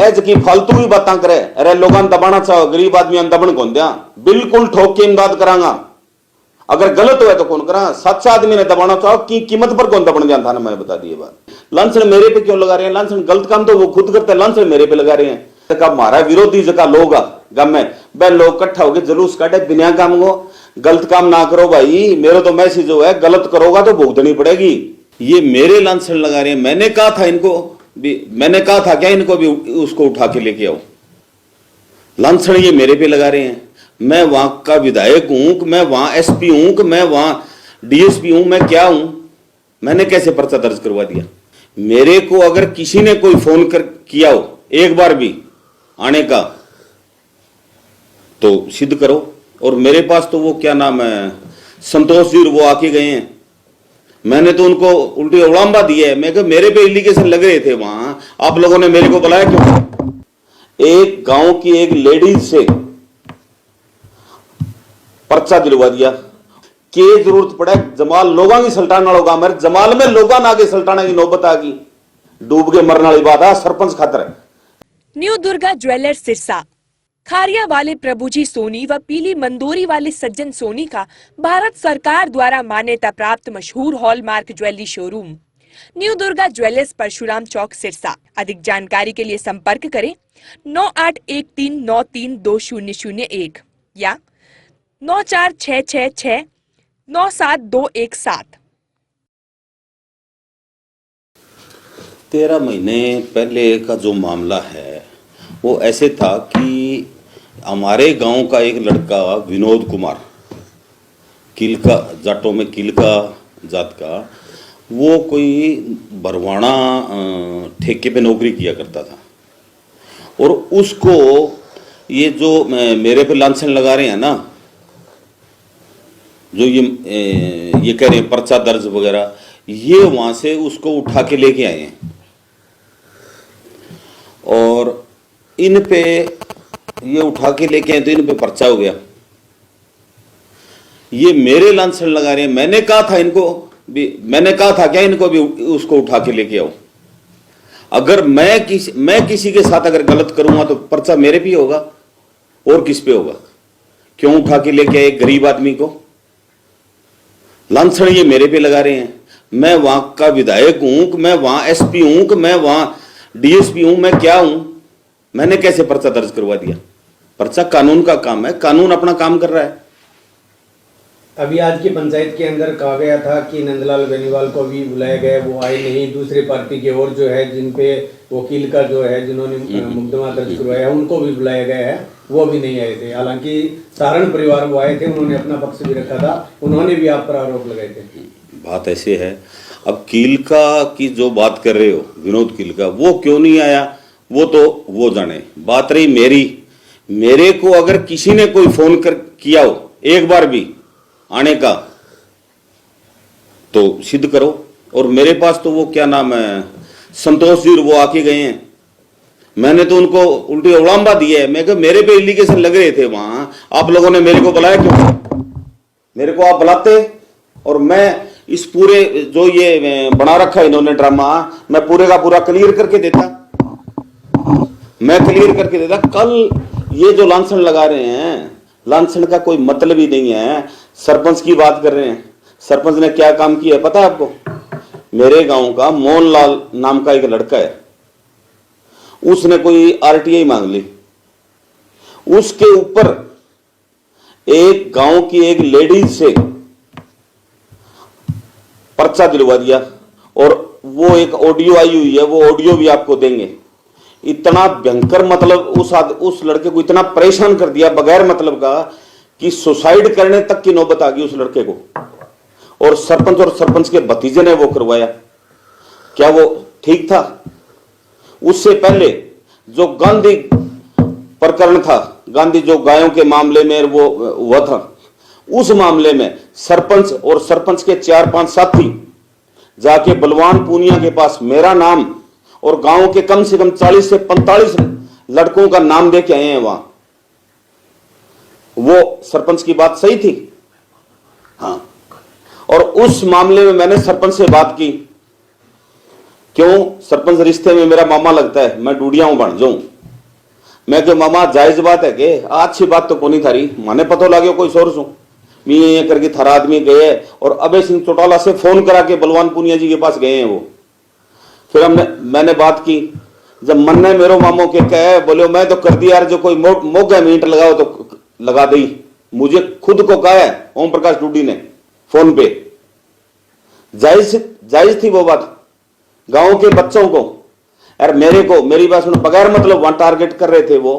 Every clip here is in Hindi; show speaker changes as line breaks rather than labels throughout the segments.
है जबकि फालतू की बातें करे, अरे लोगों ने दबाना चाहो, गरीब आदमी दबन कौन दिया, बिल्कुल ठोक के इमदाद करांगा। अगर गलत हुआ तो कौन करा, सच्चा आदमी ने दबाना चाहो की कीमत पर कौन दबन दिया था ना, मैं बता दी बात। लांछन मेरे पे क्यों लगा रहे हैं, लांछन गलत काम तो वो खुद करते हैं, लांछन मेरे पे लगा रहे हैं। हमारा विरोधी जगह लोग गम में वह लोग इकट्ठा होकर जुलूस काटे बिना काम को, गलत काम ना करो भाई, मेरा तो मैसेज जो है गलत करोगा तो भुगतनी पड़ेगी। ये मेरे लांछन लगा रहे हैं, मैंने कहा था इनको भी, मैंने कहा था क्या इनको भी उसको उठा के लेके आओ, लांछन ये मेरे पे लगा रहे हैं। मैं वहां का विधायक हूं, मैं वहां एसपी हूं, मैं वहां डीएसपी हूं, मैं क्या हूं, मैंने कैसे पर्चा दर्ज करवा दिया। मेरे को अगर किसी ने कोई फोन कर किया हो एक बार भी आने का तो सिद्ध करो। और मेरे पास तो वो क्या नाम है संतोष जी, वो आके गए हैं, मैंने तो उनको उल्टी उड़ाम्बा दिया है। मैं कहा मेरे पे एलिगेशन लग रहे थे वहां, आप लोगों ने मेरे को बुलाया क्यों। एक गांव की एक लेडीज से पर्चा दिलवा दिया के जरूरत पड़े जमाल लोगों की सल्टान वालों का, मेरे जमाल में लोगों आगे सल्टाना की नौबत आ गई, डूब के मरने वाली बात है सरपंच खातर है।
न्यू दुर्गा ज्वेलर्स सिरसा, खारिया वाले प्रभुजी सोनी व पीली मंदोरी वाले सज्जन सोनी का भारत सरकार द्वारा मान्यता प्राप्त मशहूर hallmark jewellery showroom New Durga Jewellers, Parshuram chowk, Sirsa. अधिक जानकारी के लिए संपर्क करें 9813932001 या 9466697217।
13 महीने पहले का जो मामला है वो ऐसे था कि हमारे गांव का एक लड़का विनोद कुमार, किलका जाटों में किलका जात का, वो कोई बरवाना ठेके पे नौकरी किया करता था। और उसको ये जो मेरे पे लांछन लगा रहे हैं ना, जो ये कह रहे हैं पर्चा दर्ज वगैरह, ये वहां से उसको उठा के लेके आए हैं और इन पे ये उठा के लेके आए तो इन पे पर्चा हो गया। ये मेरे लांछन लगा रहे हैं, मैंने कहा था इनको भी, मैंने कहा था क्या इनको भी उसको उठा के लेके आओ। अगर मैं किसी के साथ अगर गलत करूंगा तो पर्चा मेरे पे होगा और किस पे होगा। क्यों उठा के लेके आए गरीब आदमी को, लांछन ये मेरे पे लगा रहे हैं। मैं वहां का विधायक हूं, मैं वहां एसपी हूं, मैं वहां डीएसपी हूं, मैं क्या हूं, मैंने कैसे पर्चा दर्ज करवा दिया। पर्चा कानून का काम है, कानून अपना काम कर रहा है।
अभी आज की पंचायत के अंदर कहा गया था कि नंदलाल बेनीवाल को भी बुलाया गया, वो आए नहीं। दूसरे पार्टी के और जो है जिन पे वकील का जो है जिन्होंने मुकदमा दर्ज करवाया उनको भी बुलाया गया है, वो भी नहीं आए थे। हालांकि सारण परिवार वो आए थे, उन्होंने अपना पक्ष भी रखा था, उन्होंने भी आप पर आरोप लगाए थे।
बात ऐसे है, अब किलका की जो बात कर रहे हो विनोद किलका, वो क्यों नहीं आया वो तो वो जाने। बात रही मेरे को अगर किसी ने कोई फोन कर किया हो एक बार भी आने का तो सिद्ध करो। और मेरे पास तो वो क्या नाम है संतोष जी, वो आके गए हैं, मैंने तो उनको उल्टी उड़ाम्बा दिया है। मैं कहा मेरे पे एलिगेशन लग रहे थे वहां, आप लोगों ने मेरे को बुलाया क्यों। मेरे को आप बुलाते और मैं इस पूरे जो ये बना रखा है इन्होंने ड्रामा, मैं पूरे का पूरा क्लियर करके देता, मैं क्लियर करके देता। कल ये जो लांछन लगा रहे हैं, लांछन का कोई मतलब ही नहीं है। सरपंच की बात कर रहे हैं, सरपंच ने क्या काम किया है पता है आपको। मेरे गांव का मोहनलाल नाम का एक लड़का है, उसने कोई आरटीआई मांग ली, उसके ऊपर एक गांव की एक लेडीज से पर्चा दिलवा दिया। और वो एक ऑडियो आई हुई है, वो ऑडियो भी आपको देंगे। इतना भयंकर मतलब उस लड़के को इतना परेशान कर दिया बगैर मतलब का कि सुसाइड करने तक की नौबत आ गई उस लड़के को। और सरपंच के भतीजे ने वो करवाया। क्या वो ठीक था? उससे पहले जो गांधी प्रकरण था, गांधी जो गायों के मामले में वो हुआ था, उस मामले में सरपंच और सरपंच के 4-5 साथी जाके बलवान पूनिया के पास मेरा नाम और गांव के कम से कम 40 से 45 लड़कों का नाम दे के आए हैं वहां। वो सरपंच की बात सही थी, हाँ। और उस मामले में मैंने सरपंच से बात की। क्यों? सरपंच रिश्ते में मेरा मामा लगता है, मैं डूडिया हूं बन जाऊं। मैं क्यों मामा जायज बात है के अच्छी बात तो कोनी थारी माने पतो लाग्यो कोई सोर्स हूं मैं ये करके थारा आदमी गए और अभय सिंह चौटाला से फोन करा के बलवान पुनिया जी के पास गए हैं वो। फिर मैंने बात की, जब मन ने मेरो मामो के कहे बोले मैं तो कर दिया यार, जो कोई मौका मिनट लगाओ तो लगा दी। मुझे खुद को कहा है ओम प्रकाश डूडी ने फोन पे, जायज थी वो बात। गांव के बच्चों को यार मेरे को मेरी बात सुनो बगैर मतलब वहां टारगेट कर रहे थे वो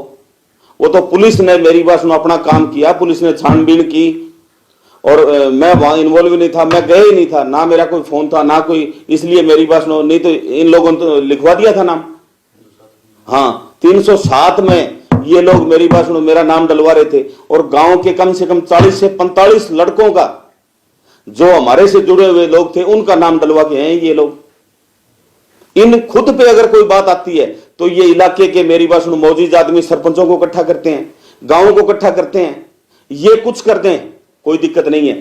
तो पुलिस ने मेरी बात सुनो अपना काम किया, पुलिस ने छानबीन की और मैं वहां इन्वॉल्व नहीं था, मैं गया ही नहीं था, ना मेरा कोई फोन था ना कोई, इसलिए मेरी बात सुनो नहीं तो इन लोगों ने तो लिखवा दिया था नाम। हाँ 307 में ये लोग मेरी बात सुनो मेरा नाम डलवा रहे थे और गांव के कम से कम 40 से 45 लड़कों का जो हमारे से जुड़े हुए लोग थे उनका नाम डलवा के हैं ये लोग। इन खुद पे अगर कोई बात आती है तो ये इलाके के मेरी बात सुनो मौजूद आदमी सरपंचों को इकट्ठा करते हैं, गांवों को इकट्ठा करते हैं, ये कुछ करते हैं, कोई दिक्कत नहीं है।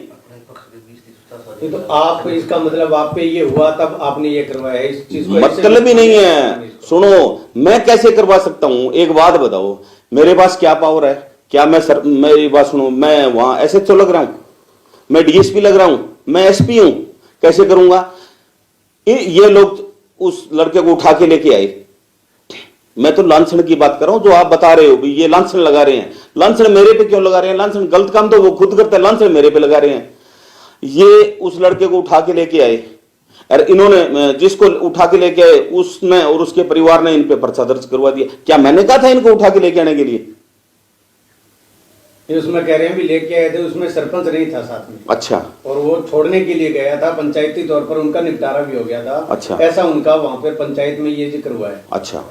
तो आप इसका मतलब आप पे ये हुआ तब आपने ये करवाया इस चीज को?
मतलब ही नहीं है। सुनो मैं कैसे करवा सकता हूं, एक बात बताओ मेरे पास क्या पावर है? क्या मेरी बात सुनो मैं वहां एसएचओ लग रहा हूं, मैं डीएसपी लग रहा हूं, मैं एसपी हूं, कैसे करूंगा? ये लोग उस लड़के को उठा के लेके आए। मैं तो लांछन की बात कर रहा हूं, जो आप बता रहे हो भी ये लांछन लगा रहे हैं, लांछन मेरे पे क्यों लगा रहे हैं? लांछन गलत काम तो वो खुद करते हैं, लांछन मेरे पे लगा रहे हैं। ये उस लड़के को उठा के लेके आए और इन्होंने जिसको उठा के लेके आए उसने और उसके परिवार ने इन पे पर्चा दर्ज करवा दिया। क्या मैंने कहा था इनको उठा के लेके आने के लिए?
उसमें कह रहे हैं भी लेके आए थे, उसमें सरपंच नहीं था साथ में।
अच्छा।
और वो छोड़ने के लिए गया था, पंचायती तौर पर उनका निपटारा भी हो गया था।
अच्छा।
ऐसा उनका वहां पे पंचायत में ये जिक्र हुआ है।
अच्छा।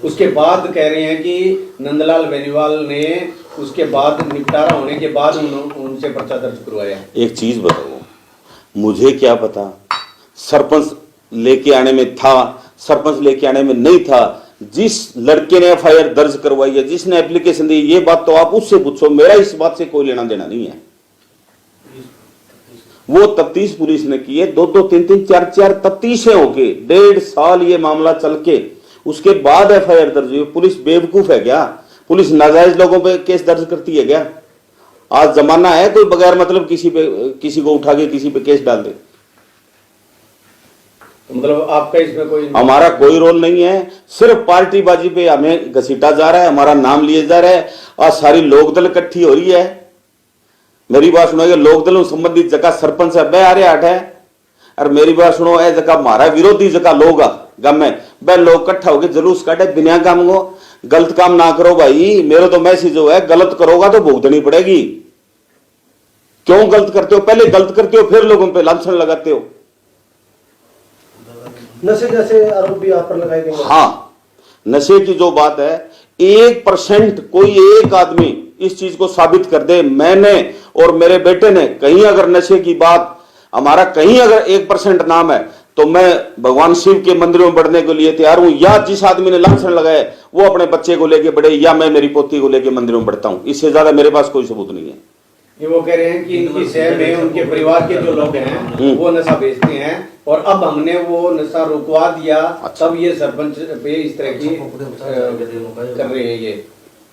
उसके बाद कह रहे हैं कि नंदलाल बेनीवाल ने उसके बाद निपटारा होने के बाद उनसे पर्चा दर्ज करवाया।
एक चीज बताओ मुझे क्या पता सरपंच लेके आने में था, सरपंच लेके आने में नहीं था। जिस लड़के ने एफआईआर दर्ज करवाई है, जिसने एप्लीकेशन दी, ये बात तो आप उससे पूछो, मेरा इस बात से कोई लेना देना नहीं है। वो तफ्तीश पुलिस ने की है, 2-2, 3-3, 4-4 तफ्तीशें होके 1.5 साल ये मामला चल के उसके बाद एफआईआर दर्ज हुई। पुलिस बेवकूफ है क्या? पुलिस नाजायज लोगों पे केस दर्ज करती है क्या? आज जमाना है कोई बगैर मतलब किसी को उठा के किसी पे केस डाल दे।
तो मतलब आपका इसमें कोई
हमारा कोई रोल नहीं है, सिर्फ पार्टीबाजी पे हमें घसीटा जा रहा है, हमारा नाम लिए जा रहा है। आज सारी लोकदल इकट्ठी हो रही है। मेरी बात सुनो, लोकदल संबंधित जगह सरपंच है बे आ रहे हट है और मेरी बात सुनो ए जगह हमारा विरोधी जगह लोग गम में बे लोग इकट्ठा होकर जुलूस काटे बिना काम को। गलत काम ना करो भाई, मेरा तो मैसेज है गलत करोगा तो भुगतनी पड़ेगी। क्यों गलत करते हो? पहले गलत करते हो फिर लोगों पे लांछन लगाते हो।
नशे जैसे आरोप भी आप पर लगाए गए।
हाँ, नशे की जो बात है 1% कोई एक आदमी इस चीज को साबित कर दे, मैंने और मेरे बेटे ने कहीं अगर नशे की बात हमारा कहीं अगर 1% नाम है तो मैं भगवान शिव के मंदिरों में बढ़ने के लिए तैयार हूं। या जिस आदमी ने लांछन लगाया वो अपने बच्चे को लेके बढ़े या मैं मेरी पोती को लेके मंदिरों में बढ़ता हूं। इससे ज्यादा मेरे पास कोई सबूत नहीं है।
ये वो कह रहे हैं कि इनकी शहर में उनके परिवार के जो लोग हैं वो नशा बेचते हैं और अब हमने वो नशा रुकवा दिया।
अच्छा।
तब ये सरपंच पे इस तरह की कर रहे हैं। ये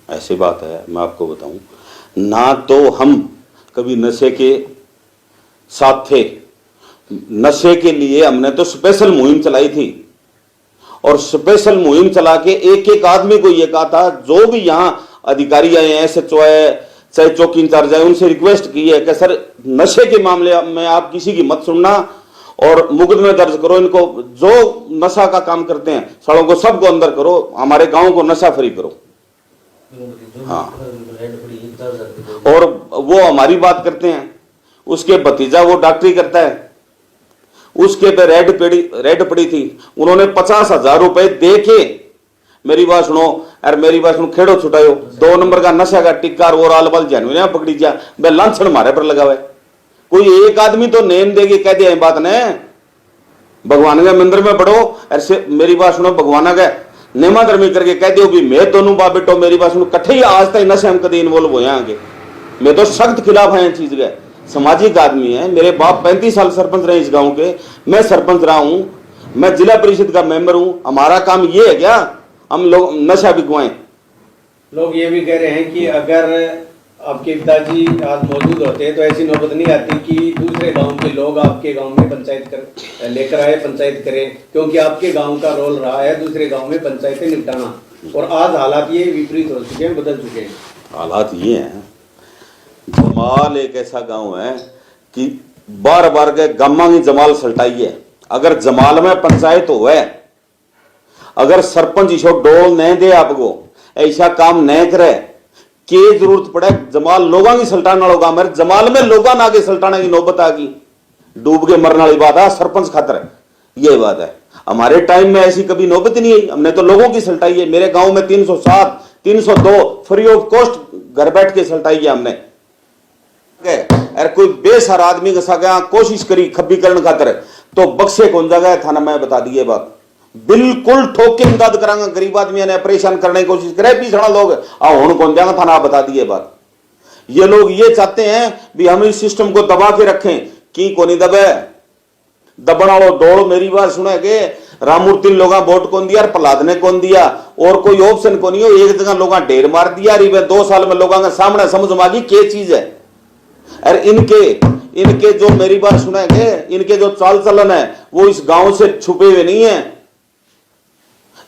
ऐसी बात है, मैं आपको बताऊं ना तो हम कभी नशे के साथ थे, नशे के लिए हमने तो स्पेशल मुहिम चलाई थी और स्पेशल मुहिम चला के एक एक आदमी को यह कहा था जो भी यहां अधिकारी आए हैं, एसएचओ है चाहे चौकी इंचार्ज है, उनसे रिक्वेस्ट की है कि सर नशे के मामले में आप किसी की मत सुनना और मुकदमे दर्ज करो। इनको जो नशा का काम करते हैं सड़कों को सबको अंदर करो, हमारे गांव को नशा फ्री करो। हाँ, और वो हमारी बात करते हैं, उसके भतीजा वो डॉक्टरी करता है, उसके पे रेड पड़ी थी, उन्होंने 50,000 रुपए दे के मेरी बात सुनो यार, मेरी बात सुनो खेड़ो छुटायो 2 नंबर का नशा का टिक्का और आल बल जानवी पकड़ी जा बे लांछन मारे पर लगा हुआ है। कोई एक आदमी तो नेम देगी कह दिया बात ने भगवान के मंदिर में बढ़ो। ऐसे मेरी बात सुनो भगवान का नेमा धर्मी करके कह दियो भी मैं दोनों बाप बेटो मेरी बात सुनो कट्ठे ही आज तक नशे हम कभी इन्वॉल्व हो आगे। मैं तो सख्त खिलाफ है चीज का, सामाजिक आदमी है। मेरे बाप 35 साल सरपंच रहे इस गांव के, मैं सरपंच रहा हूं, मैं जिला परिषद का मेंबर हूं। हमारा काम ये है क्या हम लोग नशा बिकवाएं?
लोग ये भी कह रहे हैं कि अगर आपके पिताजी आज मौजूद होते तो ऐसी नौबत नहीं आती कि दूसरे गांव के लोग आपके गांव में पंचायत कर लेकर आए, पंचायत करें, क्योंकि आपके गांव का रोल रहा है दूसरे गांव में पंचायतें निपटाना। और आज हालात ये विपरीत हो चुके हैं, बदल चुके हैं।
हालात ये हैं, जमाल एक ऐसा गांव है कि बार बार के गम्मा की जमाल सल्टाई है। अगर जमाल में पंचायत हो है, अगर सरपंच इसो डोल नहीं दे आपको, ऐसा काम नहीं करे, के जरूरत पड़े जमाल लोगों की सल्टाने वालों काम है। जमाल में लोगों ना आगे सल्टाने की नौबत आ गई, डूब के मरने वाली बात है, सरपंच खातर ये बात है। हमारे टाइम में ऐसी कभी नौबत नहीं आई, हमने तो लोगों की सल्टाई है। मेरे गांव में 307 302 फ्री ऑफ कॉस्ट घर बैठ के सल्टाई है हमने। अरे कोई बेसहार आदमी का सगा कोशिश करी खब्बीकरण खातर तो बक्से कौन जगह थाना में बता दिए बात, बिल्कुल ठोक के इमदाद करांगा। गरीब आदमी ने परेशान करने की कोशिश करे, पीछड़ा लोग हुण कौन जाएगा थाना बता दिए बात। ये लोग ये चाहते हैं भी हम इस सिस्टम को दबा के रखें, की कोनी दबे दबण वालो दौड़। मेरी बात सुने के राममूर्ति लोग वोट कौन दिया, प्रहलाद ने कौन दिया, और कोई ऑप्शन कौन हो। एक जगह लोग ढेर मार दिया, 2 साल में लोगों के सामने समझ मांगी क्या चीज है। और इनके जो मेरी बात सुनेंगे, इनके जो चाल चलन है वो इस गांव से छुपे हुए नहीं है।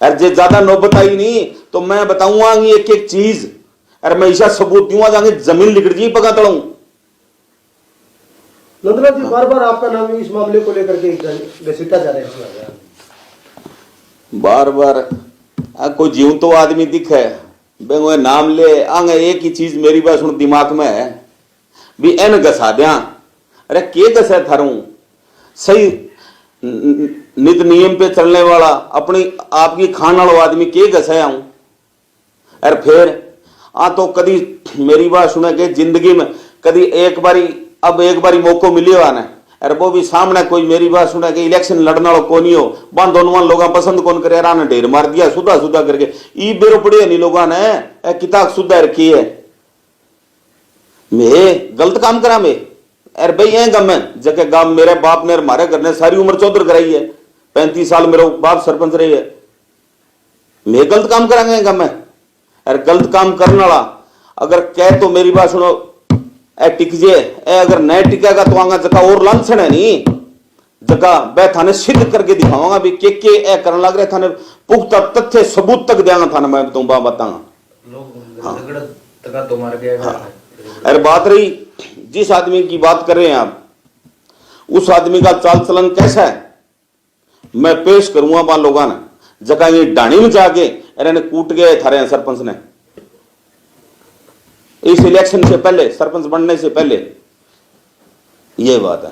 और जे ज्यादा नौबत आई नहीं तो मैं बताऊंगा एक एक चीज, और मैं ऐसा सबूत दूंगा जाके जमीन लिकड़ जी पका तड़ू।
नंदलाल जी, बार बार आपका नाम इस मामले को लेकर के घसीटा जा रहा है।
बार बार कोई जीव तो आदमी दिखे बेंगो नाम ले आगे। एक ही चीज मेरी बात सुन दिमाग में है भी एन घसा दिया। अरे के घसा थारू सही नित नियम पे चलने वाला अपनी आपकी खाने वाला आदमी के घसाया हूं। अरे फिर तो कदी मेरी बात सुने के जिंदगी में कदी एक बारी मौको मिलियो आने। अरे वो भी सामने कोई मेरी बात सुने के इलेक्शन लड़ने वाला कौन ही हो, बांध दोनों लोग पसंद कौन करे, राना ढेर मार दिया सुधा करके। ई बेरो पड़ी नहीं लोगों ने किताब सुधा रखी है। मैं गलत काम करा मैं? अरे भाई ये गम है जगह गांव मेरे बाप ने मारे घर ने सारी उम्र चौधर कराई है, 35 साल मेरा बाप सरपंच रही है। मैं गलत काम करांगे गम है? अरे गलत काम करने वाला अगर कह तो मेरी बात सुनो टिक जे, अगर नहीं टिकेगा तो आगा जगह और लांछन है नहीं जगह बै थाने सिद्ध करके दिखाऊंगा भी के करने लग रहे थाने पुख्ता तथ्य सबूत तक देंगा थाने मैं बताऊंगा। अरे बात रही जिस आदमी की बात कर रहे हैं आप, उस आदमी का चाल चलन कैसा है मैं पेश करूंगा। वहां लोगों ने जगह ये डाणी में जाके अरे कूट गए थारे सरपंच ने इस इलेक्शन से पहले, सरपंच बनने से पहले। ये बात है।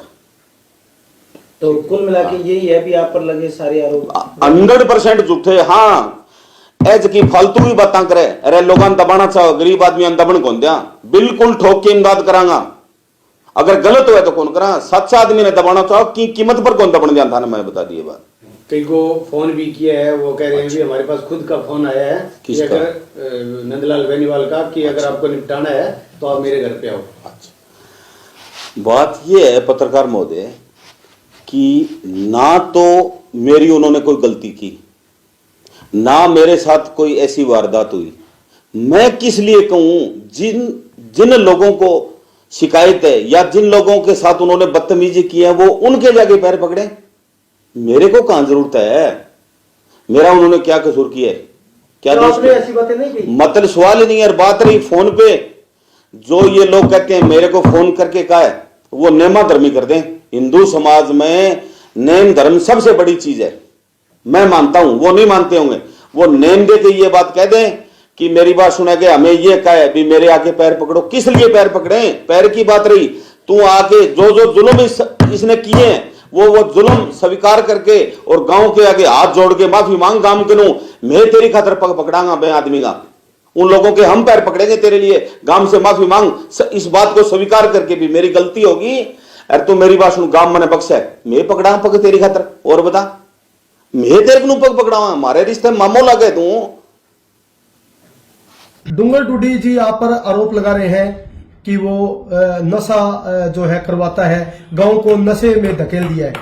तो कुल मिला के यही है भी आप पर लगे सारे आरोप
100% झूठे। हाँ एज की फालतू की बातें करे, अरे लोगों ने दबाना चाहो गरीब आदमी दबन कौन दिया, बिल्कुल ठोक के इमदाद करांगा। अगर गलत हुआ तो कौन करा, सच्चा आदमी ने दबाना चाहो की कीमत पर कौन दबन दिया था ना मैं बता दिए बात।
कई को फोन भी किया है, वो कह रहे हैं भी हमारे पास खुद का फोन आया है कि अगर नंदलाल बेनीवाल का कि अगर आपको निपटाना है तो आप मेरे घर पे आओ।
अच्छा बात ये है पत्रकार महोदय कि ना तो मेरी उन्होंने कोई गलती की, ना मेरे साथ कोई ऐसी वारदात हुई। मैं किस लिए कहूं जिन लोगों को शिकायत है या जिन लोगों के साथ उन्होंने बदतमीजी की है वो उनके जाके पैर पकड़े। मेरे को कहां जरूरत है, मेरा उन्होंने क्या कसूर किया है, क्या
तो आपने ऐसी बातें नहीं की?
मतलब सवाल ही नहीं है। बात रही फोन पे, जो ये लोग कहते हैं मेरे को फोन करके कहा है वो नेमा धर्मी कर दें। हिंदू समाज में नेम धर्म सबसे बड़ी चीज है, मैं मानता हूं, वो नहीं मानते होंगे। वो नेम दे के ये बात कह दें कि मेरी बात सुना के हमें ये कहा है भी मेरे आके पैर पकड़ो। किस लिए पैर पकड़े? पैर की बात रही, तू आके जो जुल्म इसने किए हैं वो जुल्म स्वीकार करके और गांव के आगे हाथ जोड़ के माफी मांग गांव के नू मैं तेरी खातर पग पकड़ांगा बे आदमी का। उन लोगों के हम पैर पकड़ेंगे तेरे लिए, गांव से माफी मांग, इस बात को स्वीकार करके भी मेरी गलती होगी। अरे तू मेरी बात सुन, गांव मैंने बख्शा है, मैं पकड़ा पग तेरी खातर, और बता मैं तेरे को पग पकड़ावा, हमारे रिश्ते मामो लगे तू।
डूंगर डूडी जी आप पर आरोप लगा रहे हैं कि वो नशा जो है करवाता है, गांव को नशे में धकेल दिया है,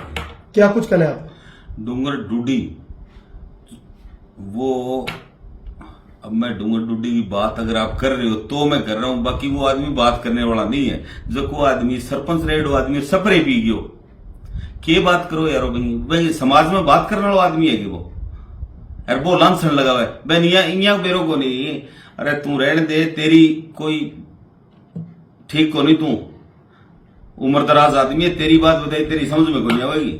क्या कुछ कहना है आप?
डूंगर डूडी वो अब
मैं डूंगर डुड्डी की बात अगर आप कर रहे हो तो मैं कर रहा हूं, बाकी वो आदमी बात करने वाला नहीं है। जो को आदमी सरपंच रेड वो आदमी सपरे पी गयो, के बात करो यारो भाई समाज में बात करने वाला आदमी है कि वो यार वो लांछन लगा हुआ है बहन इया बेरो को नहीं। अरे तू रहने दे, तेरी कोई ठीक को नहीं, तू उम्र दराज आदमी है, तेरी बात बताई तेरी समझ में कोई नहीं आएगी।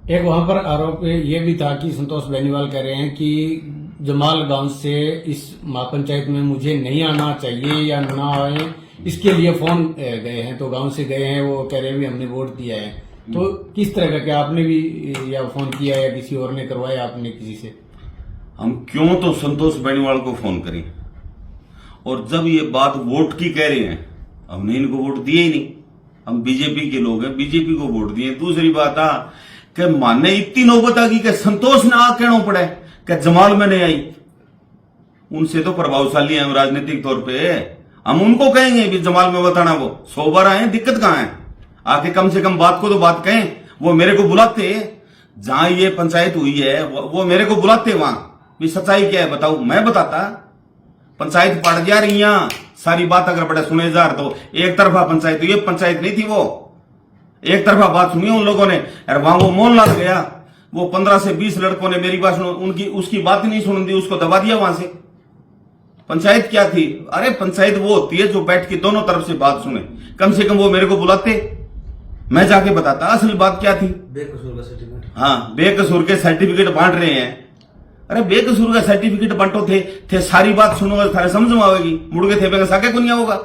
एक वहां पर आरोप ये भी था कि संतोष बेनीवाल कह रहे हैं कि जमाल गांव से इस महापंचायत में मुझे नहीं आना चाहिए या ना आए, इसके लिए फोन गए हैं। तो गांव से गए हैं, वो कह रहे हैं भी हमने वोट दिया है। तो किस तरह का, क्या आपने भी या फोन किया या किसी और ने करवाया आपने किसी से?
हम क्यों तो संतोष बेनीवाल को फोन करें, और जब ये बात वोट की कह रहे हैं, हमने इनको वोट दिए ही नहीं। हम बीजेपी के लोग हैं, बीजेपी को वोट दिए। दूसरी बात आ कि माने इतनी नौबत आ गई कि संतोष ने आ कहना पड़े कि जमाल में नहीं आई। उनसे तो प्रभावशाली है राजनीतिक तौर पे, हम उनको कहेंगे भी जमाल में बताना। वो 100 बार आए, दिक्कत कहां है? आके कम से कम बात को तो बात कहें। वो मेरे को बुलाते, जहां ये पंचायत हुई है वो मेरे को बुलाते, वहां भी सच्चाई क्या है बताओ, मैं बताता। पंचायत पड़ जा रही है, सारी बात अगर बड़े सुने जा तो एक तरफा पंचायत, ये पंचायत नहीं थी, वो एक तरफा बात सुनी उन लोगों ने। और वहां वो मोहनलाल गया, वो 15 से 20 लड़कों ने मेरी बात उनकी उसकी बात नहीं सुन दी, उसको दबा दिया वहां से। पंचायत क्या थी? अरे पंचायत वो होती है जो बैठ के दोनों तरफ से बात सुने। कम से कम वो मेरे को बुलाते, मैं जाके बताता असल बात क्या थी।
बेकसूर का सर्टिफिकेट,
हाँ बेकसूर के सर्टिफिकेट बांट रहे हैं। अरे बेकसूर का सर्टिफिकेट बांटो थे सारी बात सुनो, थारे समझ में आवेगी। मुड़ के थे साके को नहीं होगा।